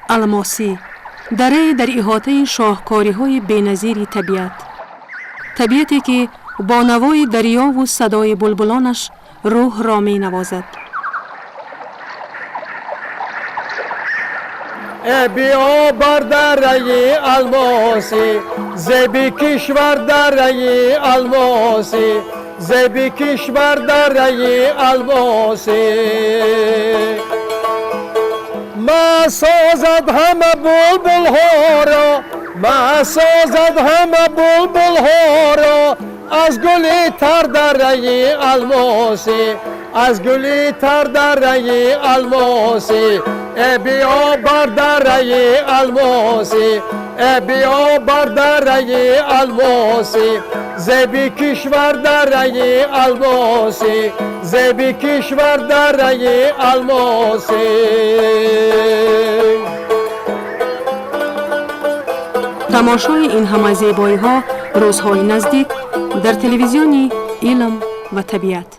الماسی، دره در احاطه شاهکاری‌های بی‌نظیر طبیعت. طبیعتی که با نوای دریا و صدای بلبلانش روح را می نوازد. بیا بر دره الماسی، زیبی کشور دره الماسی، زیبی کشور دره الماسی. ما سازد همه بلبل ها را، ما سازد همه بلبل ها را، از گلی تر دره الماسی، از گلی تر دره الماسی. بیا بر دره الماسی، بیا بر دره الماسی، زیبی کشور دره الماسی، زیبی کشور دره الماسی. تماشای این همه زیبایی ها روزهای نزدیک در تلویزیونی علم و طبیعت.